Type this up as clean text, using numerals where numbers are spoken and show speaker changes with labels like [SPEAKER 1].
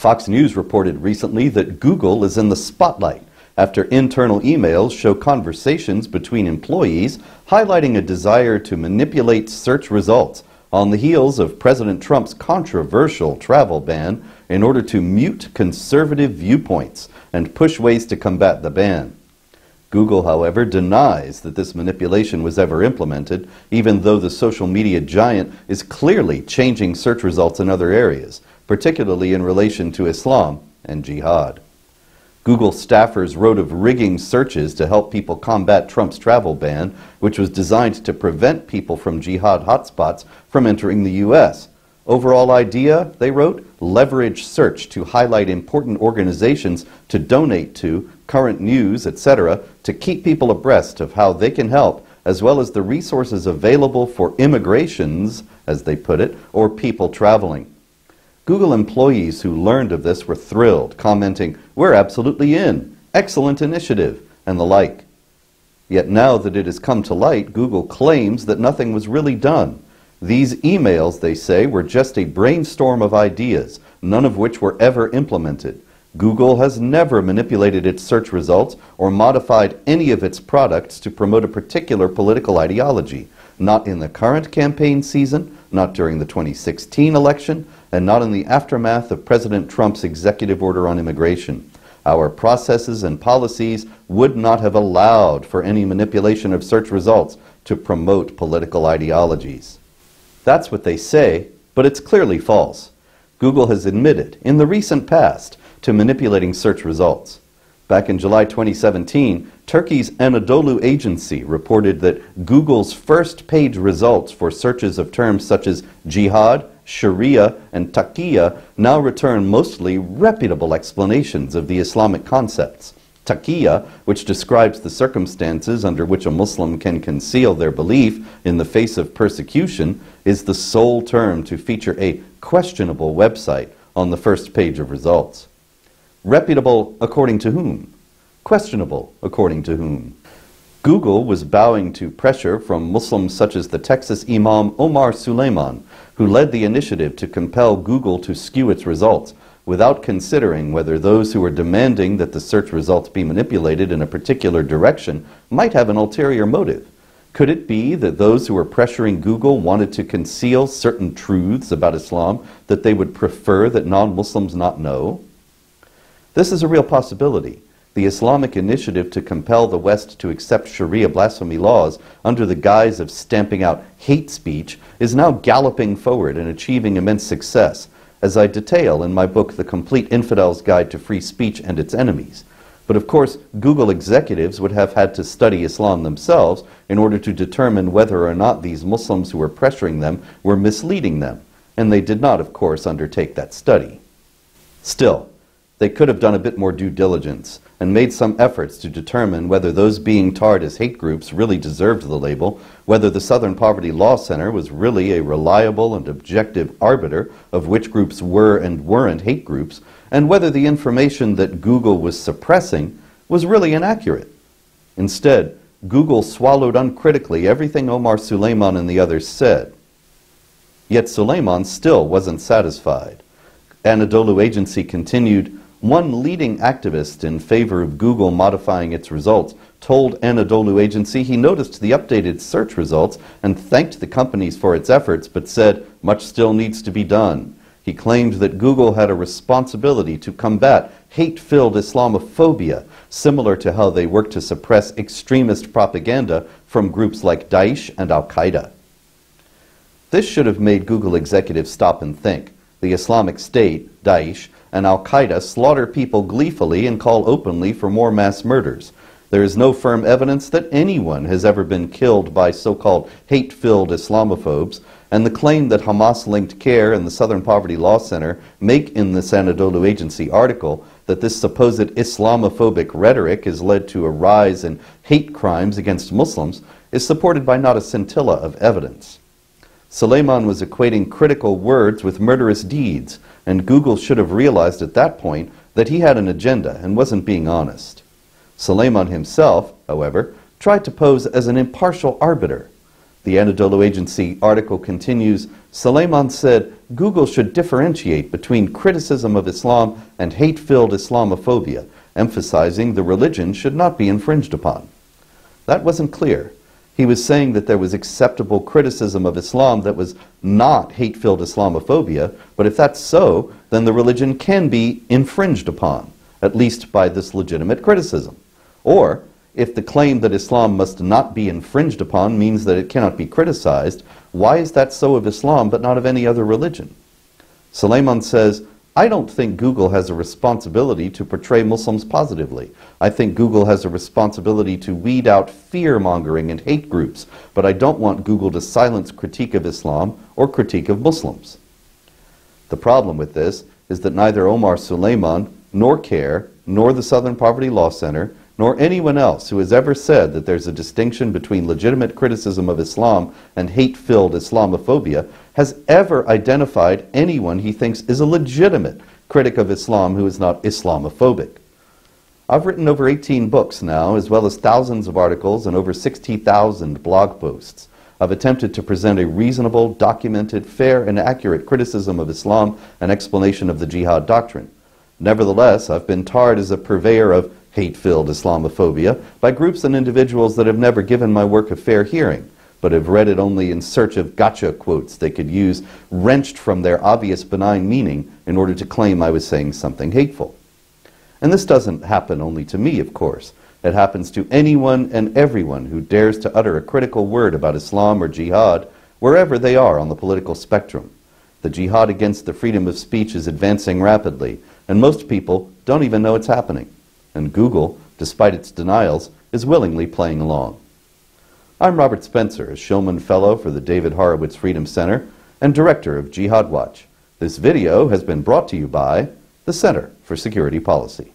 [SPEAKER 1] Fox News reported recently that Google is in the spotlight after internal emails show conversations between employees highlighting a desire to manipulate search results on the heels of President Trump's controversial travel ban in order to mute conservative viewpoints and push ways to combat the ban. Google, however, denies that this manipulation was ever implemented, even though the social media giant is clearly changing search results in other areas, particularly in relation to Islam and jihad. Google staffers wrote of rigging searches to help people combat Trump's travel ban, which was designed to prevent people from jihad hotspots from entering the U.S. Overall idea, they wrote, leverage search to highlight important organizations to donate to, current news, etc., to keep people abreast of how they can help, as well as the resources available for immigrations, as they put it, or people traveling. Google employees who learned of this were thrilled, commenting, "We're absolutely in, excellent initiative," and the like. Yet now that it has come to light, Google claims that nothing was really done. These emails, they say, were just a brainstorm of ideas, none of which were ever implemented. Google has never manipulated its search results or modified any of its products to promote a particular political ideology, not in the current campaign season, not during the 2016 election, and not in the aftermath of President Trump's executive order on immigration. Our processes and policies would not have allowed for any manipulation of search results to promote political ideologies. That's what they say, but it's clearly false. Google has admitted, in the recent past, to manipulating search results. Back in July 2017, Turkey's Anadolu agency reported that Google's first-page results for searches of terms such as jihad, Sharia, and taqiyya now return mostly reputable explanations of the Islamic concepts. Taqiyya, which describes the circumstances under which a Muslim can conceal their belief in the face of persecution, is the sole term to feature a questionable website on the first page of results. Reputable according to whom? Questionable according to whom? Google was bowing to pressure from Muslims such as the Texas Imam Omar Suleiman, who led the initiative to compel Google to skew its results, without considering whether those who were demanding that the search results be manipulated in a particular direction might have an ulterior motive. Could it be that those who were pressuring Google wanted to conceal certain truths about Islam that they would prefer that non-Muslims not know? This is a real possibility. The Islamic initiative to compel the West to accept Sharia blasphemy laws under the guise of stamping out hate speech is now galloping forward and achieving immense success, as I detail in my book, The Complete Infidel's Guide to Free Speech and Its Enemies. But of course, Google executives would have had to study Islam themselves in order to determine whether or not these Muslims who were pressuring them were misleading them, and they did not, of course, undertake that study. Still, they could have done a bit more due diligence and made some efforts to determine whether those being tarred as hate groups really deserved the label, whether the Southern Poverty Law Center was really a reliable and objective arbiter of which groups were and weren't hate groups, and whether the information that Google was suppressing was really inaccurate. Instead, Google swallowed uncritically everything Omar Suleiman and the others said. Yet Suleiman still wasn't satisfied. Anadolu agency continued, "One leading activist in favor of Google modifying its results told Anadolu agency he noticed the updated search results and thanked the companies for its efforts, but said much still needs to be done. He claimed that Google had a responsibility to combat hate-filled Islamophobia, similar to how they work to suppress extremist propaganda from groups like Daesh and Al-Qaeda." This should have made Google executives stop and think. The Islamic State, Daesh, and Al-Qaeda slaughter people gleefully and call openly for more mass murders. There is no firm evidence that anyone has ever been killed by so-called hate-filled Islamophobes, and the claim that Hamas-linked CARE and the Southern Poverty Law Center make in this Anadolu agency article that this supposed Islamophobic rhetoric has led to a rise in hate crimes against Muslims is supported by not a scintilla of evidence. Suleiman was equating critical words with murderous deeds, and Google should have realized at that point that he had an agenda and wasn't being honest. Suleiman himself, however, tried to pose as an impartial arbiter. The Anadolu Agency article continues, Suleiman said Google should differentiate between criticism of Islam and hate-filled Islamophobia, emphasizing the religion should not be infringed upon. That wasn't clear. He was saying that there was acceptable criticism of Islam that was not hate-filled Islamophobia, but if that's so, then the religion can be infringed upon, at least by this legitimate criticism. Or, if the claim that Islam must not be infringed upon means that it cannot be criticized, why is that so of Islam but not of any other religion? Suleiman says, I don't think Google has a responsibility to portray Muslims positively. I think Google has a responsibility to weed out fear-mongering and hate groups, but I don't want Google to silence critique of Islam or critique of Muslims. The problem with this is that neither Omar Suleiman, nor CARE, nor the Southern Poverty Law Center, nor anyone else who has ever said that there's a distinction between legitimate criticism of Islam and hate-filled Islamophobia has ever identified anyone he thinks is a legitimate critic of Islam who is not Islamophobic. I've written over 18 books now, as well as thousands of articles and over 60,000 blog posts. I've attempted to present a reasonable, documented, fair, and accurate criticism of Islam and explanation of the Jihad doctrine. Nevertheless, I've been tarred as a purveyor of hate-filled Islamophobia by groups and individuals that have never given my work a fair hearing, but have read it only in search of gotcha quotes they could use wrenched from their obvious benign meaning in order to claim I was saying something hateful. And this doesn't happen only to me, of course. It happens to anyone and everyone who dares to utter a critical word about Islam or jihad, wherever they are on the political spectrum. The jihad against the freedom of speech is advancing rapidly, and most people don't even know it's happening. And Google, despite its denials, is willingly playing along. I'm Robert Spencer, a Shulman Fellow for the David Horowitz Freedom Center and Director of Jihad Watch. This video has been brought to you by the Center for Security Policy.